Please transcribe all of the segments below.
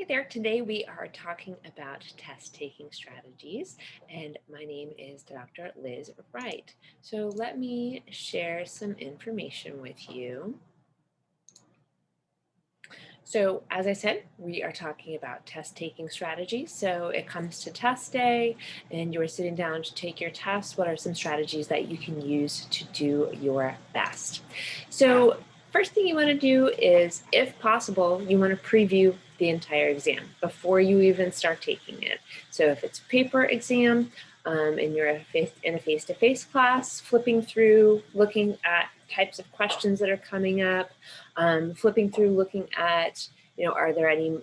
Hey there, today we are talking about test taking strategies, and my name is Dr. Liz Wright. So let me share some information with you. So, as I said, we are talking about test taking strategies. So, it comes to test day, and you're sitting down to take your test. What are some strategies that you can use to do your best? So, first thing you want to do is, if possible, you want to preview the entire exam before you even start taking it. So, if it's a paper exam, and you're in a face-to-face class, flipping through, looking at types of questions that are coming up, flipping through, looking at, are there any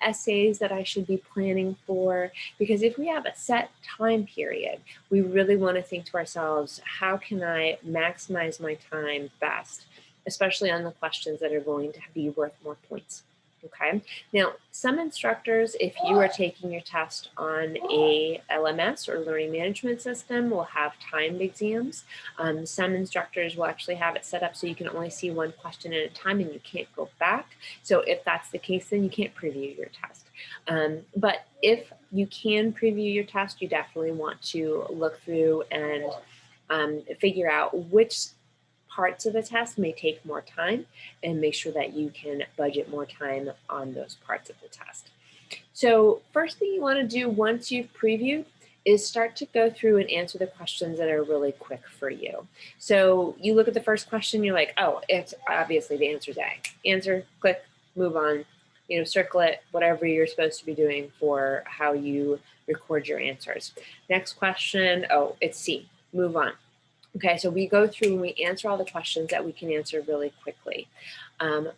essays that I should be planning for? Because if we have a set time period, we really want to think to ourselves, how can I maximize my time best, especially on the questions that are going to be worth more points. Okay. Now, some instructors, if you are taking your test on a LMS or learning management system, will have timed exams. Some instructors will actually have it set up so you can only see one question at a time and you can't go back. So if that's the case, then you can't preview your test. But if you can preview your test, you definitely want to look through and figure out which parts of the test may take more time and make sure that you can budget more time on those parts of the test. So first thing you want to do once you've previewed is start to go through and answer the questions that are really quick for you. So you look at the first question, you're like, oh, it's obviously the answer is A. Answer, click, move on, circle it, whatever you're supposed to be doing for how you record your answers. Next question, oh, it's C, move on. Okay, so we go through and we answer all the questions that we can answer really quickly.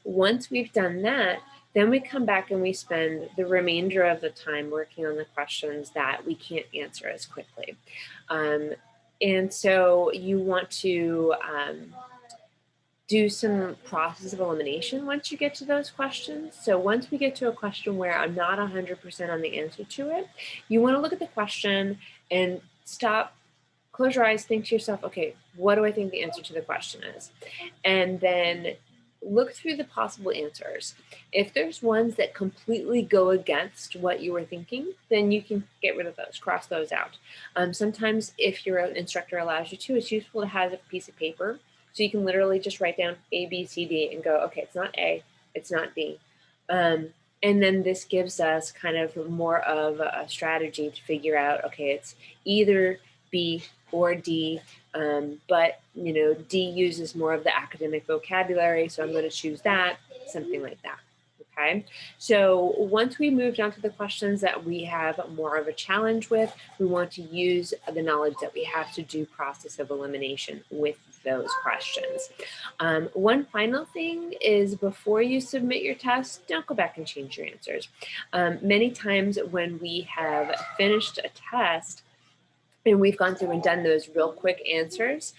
Once we've done that, then we come back and we spend the remainder of the time working on the questions that we can't answer as quickly. And so you want to do some process of elimination once you get to those questions. So once we get to a question where I'm not 100% on the answer to it, you want to look at the question and stop. Close your eyes, think to yourself, okay, what do I think the answer to the question is? And then look through the possible answers. If there's ones that completely go against what you were thinking, then you can get rid of those, cross those out. Sometimes if your instructor allows you to, it's useful to have a piece of paper so you can literally just write down A, B, C, D and go, okay, it's not A, it's not D. And then this gives us kind of more of a strategy to figure out, okay, it's either B or D, but D uses more of the academic vocabulary, so I'm going to choose that, something like that. Okay, so once we move down to the questions that we have more of a challenge with, we want to use the knowledge that we have to do process of elimination with those questions. One final thing is before you submit your test, don't go back and change your answers. Many times when we have finished a test, and we've gone through and done those real quick answers.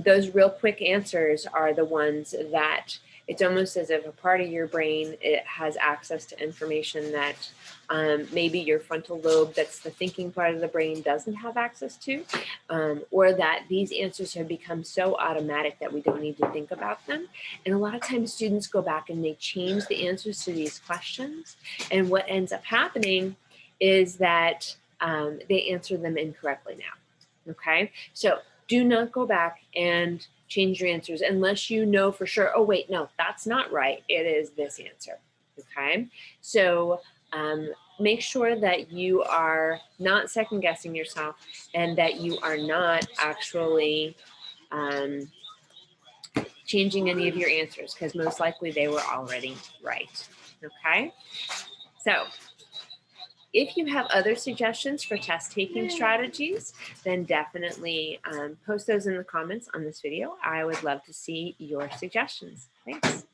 Those real quick answers are the ones that it's almost as if a part of your brain, it has access to information that maybe your frontal lobe, that's the thinking part of the brain, doesn't have access to, or that these answers have become so automatic that we don't need to think about them. And a lot of times students go back and they change the answers to these questions. And what ends up happening is that they answer them incorrectly now. Okay, so do not go back and change your answers unless you know for sure, oh wait, no, that's not right, it is this answer. Okay, so make sure that you are not second guessing yourself and that you are not actually changing any of your answers, because most likely they were already right. Okay, so if you have other suggestions for test taking strategies, then definitely post those in the comments on this video. I would love to see your suggestions. Thanks.